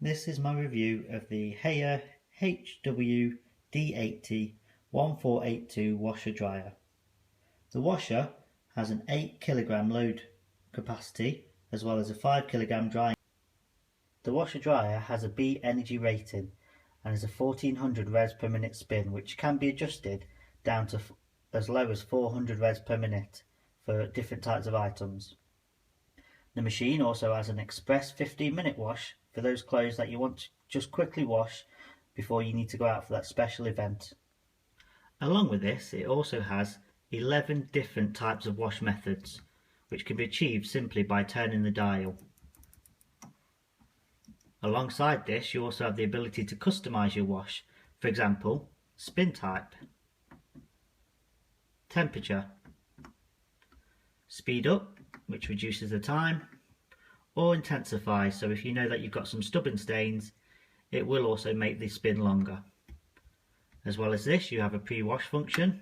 This is my review of the HWD80-1482 washer dryer. The washer has an 8 kg load capacity as well as a 5 kg drying. The washer dryer has a B energy rating and is a 1400 revs per minute spin, which can be adjusted down to as low as 400 revs per minute for different types of items. The machine also has an express 15-minute wash for those clothes that you want to just quickly wash before you need to go out for that special event. Along with this, it also has 11 different types of wash methods, which can be achieved simply by turning the dial. Alongside this, you also have the ability to customize your wash, for example, spin type, temperature, speed up, which reduces the time, or intensify, so if you know that you've got some stubborn stains, it will also make the spin longer. As well as this, you have a pre-wash function,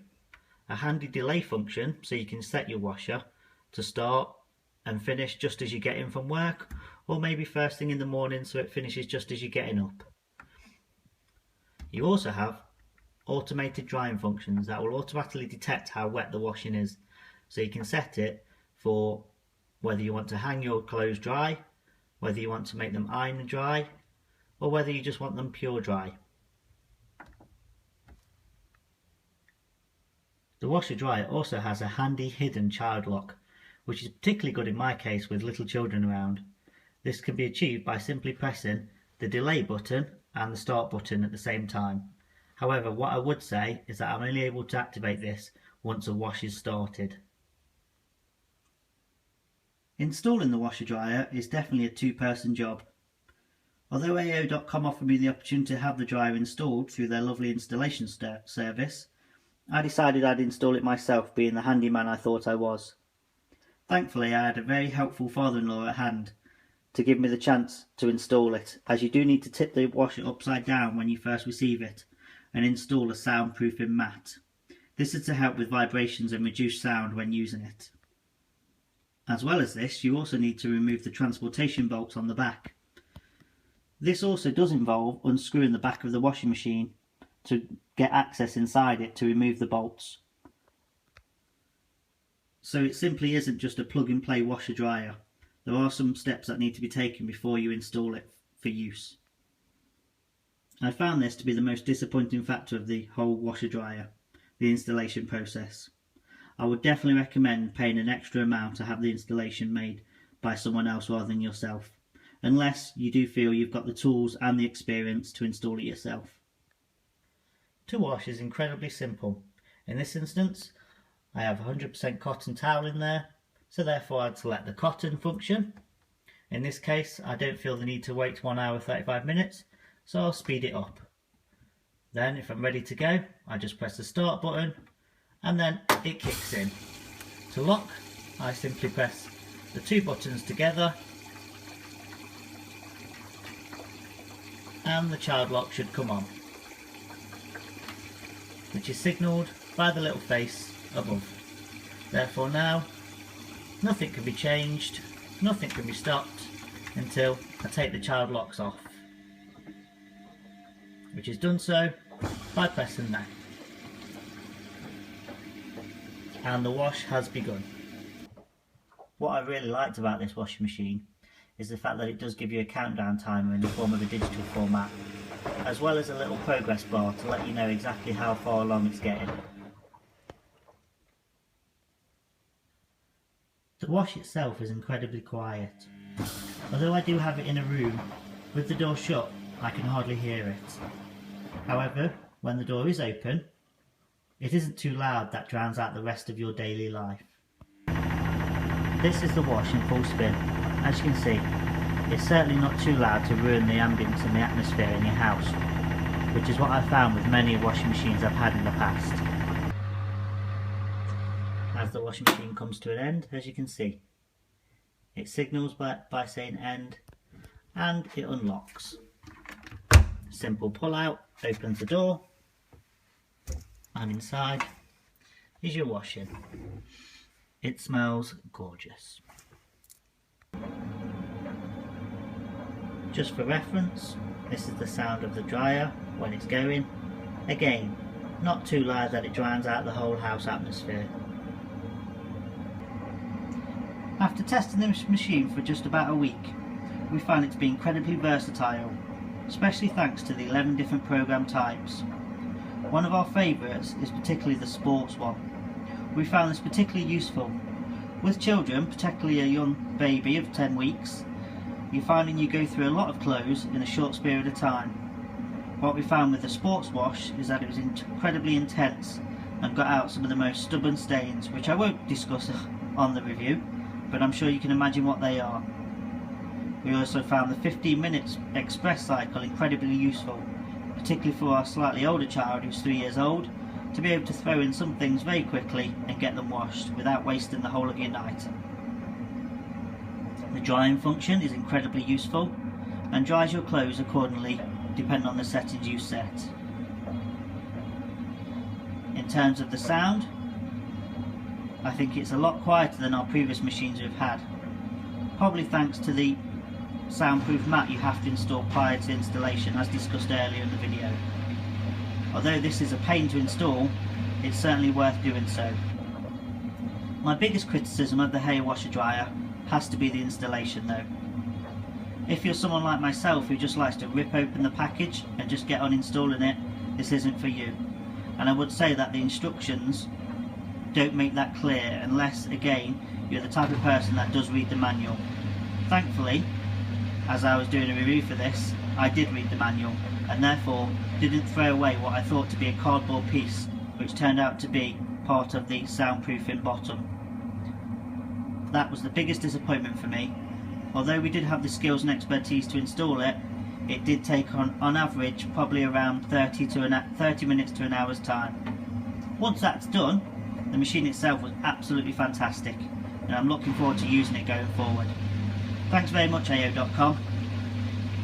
a handy delay function, so you can set your washer to start and finish just as you get in from work, or maybe first thing in the morning so it finishes just as you're getting up. You also have automated drying functions that will automatically detect how wet the washing is, so you can set it for whether you want to hang your clothes dry, whether you want to make them iron dry, or whether you just want them pure dry. The washer dryer also has a handy hidden child lock, which is particularly good in my case with little children around. This can be achieved by simply pressing the delay button and the start button at the same time. However, what I would say is that I'm only able to activate this once a wash is started. Installing the washer dryer is definitely a two-person job. Although AO.com offered me the opportunity to have the dryer installed through their lovely installation service, I decided I'd install it myself, being the handyman I thought I was. Thankfully, I had a very helpful father-in-law at hand to give me the chance to install it, as you do need to tip the washer upside down when you first receive it and install a soundproofing mat. This is to help with vibrations and reduce sound when using it. As well as this, you also need to remove the transportation bolts on the back. This also does involve unscrewing the back of the washing machine to get access inside it to remove the bolts. So it simply isn't just a plug and play washer dryer. There are some steps that need to be taken before you install it for use. I found this to be the most disappointing factor of the whole washer dryer, the installation process. I would definitely recommend paying an extra amount to have the installation made by someone else rather than yourself, unless you do feel you've got the tools and the experience to install it yourself. To wash is incredibly simple. In this instance, I have 100% cotton towel in there, so therefore I'd select the cotton function. In this case, I don't feel the need to wait 1 hour 35 minutes, so I'll speed it up. Then if I'm ready to go, I just press the start button and then it kicks in. To lock, I simply press the two buttons together and the child lock should come on, which is signalled by the little face above. Therefore now, nothing can be changed, nothing can be stopped until I take the child locks off, which is done so by pressing that. And the wash has begun. What I really liked about this washing machine is the fact that it does give you a countdown timer in the form of a digital format, as well as a little progress bar to let you know exactly how far along it's getting. The wash itself is incredibly quiet. Although I do have it in a room, with the door shut, I can hardly hear it. However, when the door is open, it isn't too loud that drowns out the rest of your daily life. This is the wash in full spin. As you can see, it's certainly not too loud to ruin the ambience and the atmosphere in your house, which is what I've found with many washing machines I've had in the past. As the washing machine comes to an end, as you can see, it signals by saying end and it unlocks. Simple pull out opens the door, and inside is your washing. It smells gorgeous. Just for reference, this is the sound of the dryer when it's going. Again, not too loud that it drowns out the whole house atmosphere. After testing this machine for just about a week, we found it to be incredibly versatile, especially thanks to the 11 different program types. One of our favourites is particularly the sports one. We found this particularly useful. With children, particularly a young baby of 10 weeks, you're finding you go through a lot of clothes in a short period of time. What we found with the sports wash is that it was incredibly intense and got out some of the most stubborn stains, which I won't discuss on the review, but I'm sure you can imagine what they are. We also found the 15 minutes express cycle incredibly useful, particularly for our slightly older child who's 3 years old, to be able to throw in some things very quickly and get them washed without wasting the whole of your night. The drying function is incredibly useful and dries your clothes accordingly depending on the settings you set. In terms of the sound, I think it's a lot quieter than our previous machines we've had, probably thanks to the soundproof mat you have to install prior to installation, as discussed earlier in the video. Although this is a pain to install, it's certainly worth doing so. My biggest criticism of the hair washer dryer has to be the installation though. If you're someone like myself who just likes to rip open the package and just get on installing it, this isn't for you. And I would say that the instructions don't make that clear unless, again, you're the type of person that does read the manual. Thankfully, as I was doing a review for this, I did read the manual and therefore didn't throw away what I thought to be a cardboard piece, which turned out to be part of the soundproofing bottom. That was the biggest disappointment for me. Although we did have the skills and expertise to install it, it did take on average probably around 30 minutes to an hour's time. Once that's done, the machine itself was absolutely fantastic and I'm looking forward to using it going forward. Thanks very much AO.com.